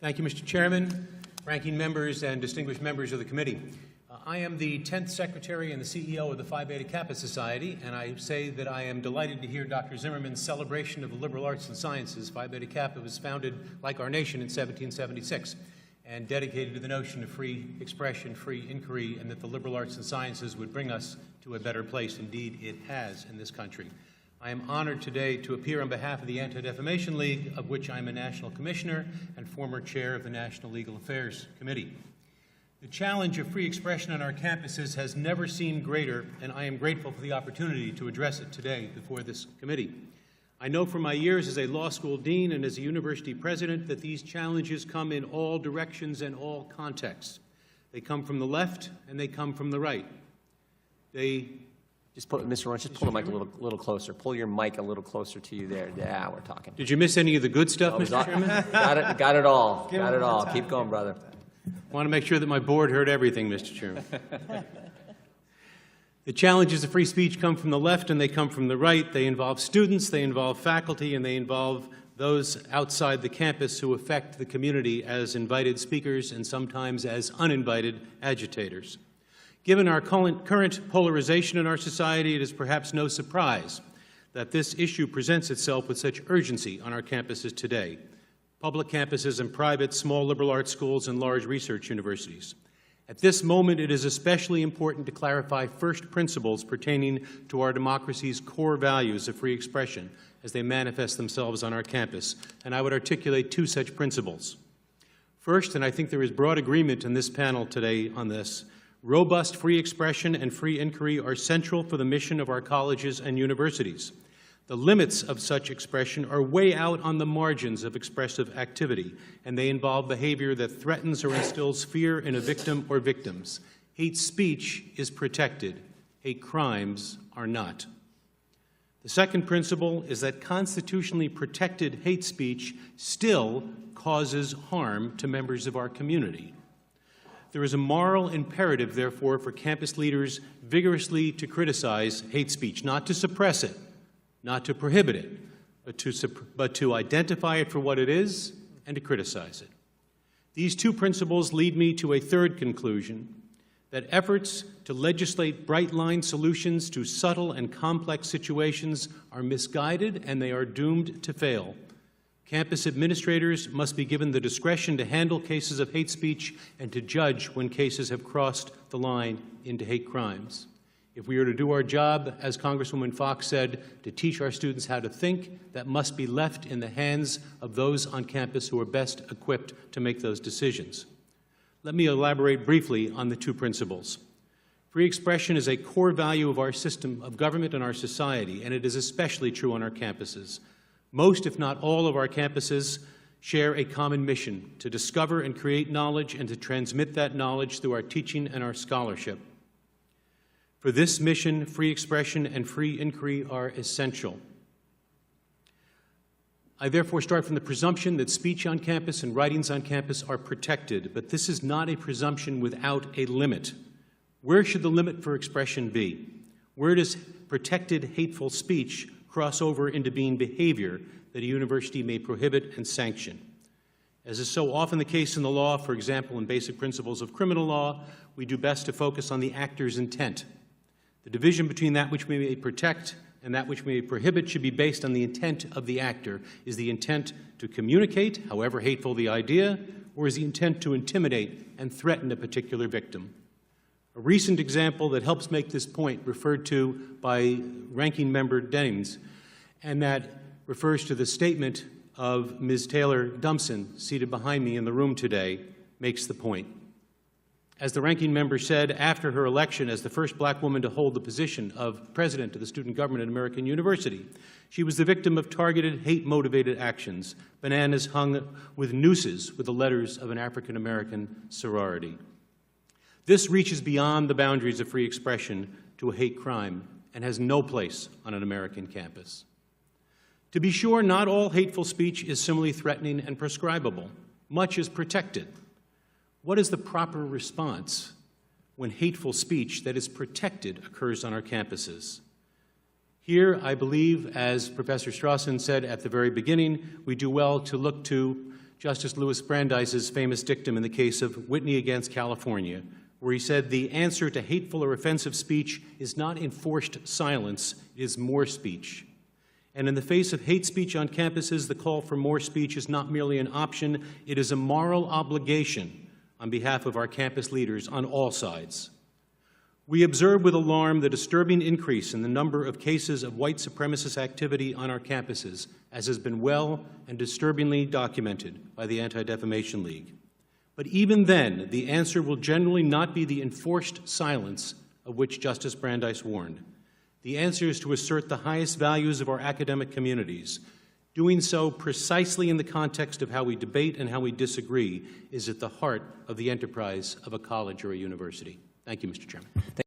Thank you, Mr. Chairman, ranking members, and distinguished members of the committee. I am the 10th Secretary and the CEO of the Phi Beta Kappa Society, and I say that I am delighted to hear Dr. Zimmerman's celebration of the liberal arts and sciences. Phi Beta Kappa was founded, like our nation, in 1776 and dedicated to the notion of free expression, free inquiry, and that the liberal arts and sciences would bring us to a better place. Indeed, it has in this country. I am honored today to appear on behalf of the Anti-Defamation League, of which I am a National Commissioner and former Chair of the National Legal Affairs Committee. The challenge of free expression on our campuses has never seemed greater, and I am grateful for the opportunity to address it today before this committee. I know from my years as a law school dean and as a university president that these challenges come in all directions and all contexts. They come from the left and they come from the right. Mr. Lawrence, just pull the mic a little closer. Pull your mic a little closer to you there. Yeah, we're talking. Did you miss any of the good stuff, Mr. Chairman? Got it all. Got it all. Keep going, brother. I want to make sure that my board heard everything, Mr. Chairman. The challenges of free speech come from the left and they come from the right. They involve students, they involve faculty, and they involve those outside the campus who affect the community as invited speakers and sometimes as uninvited agitators. Given our current polarization in our society, it is perhaps no surprise that this issue presents itself with such urgency on our campuses today, public campuses and private, small liberal arts schools and large research universities. At this moment, it is especially important to clarify first principles pertaining to our democracy's core values of free expression as they manifest themselves on our campus, and I would articulate two such principles. First, and I think there is broad agreement in this panel today on this, robust free expression and free inquiry are central for the mission of our colleges and universities. The limits of such expression are way out on the margins of expressive activity, and they involve behavior that threatens or instills fear in a victim or victims. Hate speech is protected. Hate crimes are not. The second principle is that constitutionally protected hate speech still causes harm to members of our community. There is a moral imperative, therefore, for campus leaders vigorously to criticize hate speech, not to suppress it, not to prohibit it, but to identify it for what it is and to criticize it. These two principles lead me to a third conclusion, that efforts to legislate bright-line solutions to subtle and complex situations are misguided and they are doomed to fail. Campus administrators must be given the discretion to handle cases of hate speech and to judge when cases have crossed the line into hate crimes. If we are to do our job, as Congresswoman Fox said, to teach our students how to think, that must be left in the hands of those on campus who are best equipped to make those decisions. Let me elaborate briefly on the two principles. Free expression is a core value of our system of government and our society, and it is especially true on our campuses. Most, if not all, of our campuses share a common mission to discover and create knowledge and to transmit that knowledge through our teaching and our scholarship. For this mission, free expression and free inquiry are essential. I therefore start from the presumption that speech on campus and writings on campus are protected, but this is not a presumption without a limit. Where should the limit for expression be? Where does protected hateful speech cross over into being behavior that a university may prohibit and sanction? As is so often the case in the law, for example, in basic principles of criminal law, we do best to focus on the actor's intent. The division between that which we may protect and that which we may prohibit should be based on the intent of the actor. Is the intent to communicate, however hateful the idea, or is the intent to intimidate and threaten a particular victim? A recent example that helps make this point referred to by Ranking Member Dennings, and that refers to the statement of Ms. Taylor Dumpson, seated behind me in the room today, makes the point. As the ranking member said, after her election as the first black woman to hold the position of president of the student government at American University, she was the victim of targeted, hate-motivated actions, bananas hung with nooses with the letters of an African-American sorority. This reaches beyond the boundaries of free expression to a hate crime and has no place on an American campus. To be sure, not all hateful speech is similarly threatening and prescribable. Much is protected. What is the proper response when hateful speech that is protected occurs on our campuses? Here, I believe, as Professor Strawson said at the very beginning, we do well to look to Justice Louis Brandeis's famous dictum in the case of Whitney against California, where he said the answer to hateful or offensive speech is not enforced silence, it is more speech. And in the face of hate speech on campuses, the call for more speech is not merely an option, it is a moral obligation on behalf of our campus leaders on all sides. We observe with alarm the disturbing increase in the number of cases of white supremacist activity on our campuses, as has been well and disturbingly documented by the Anti-Defamation League. But even then, the answer will generally not be the enforced silence of which Justice Brandeis warned. The answer is to assert the highest values of our academic communities. Doing so precisely in the context of how we debate and how we disagree is at the heart of the enterprise of a college or a university. Thank you, Mr. Chairman.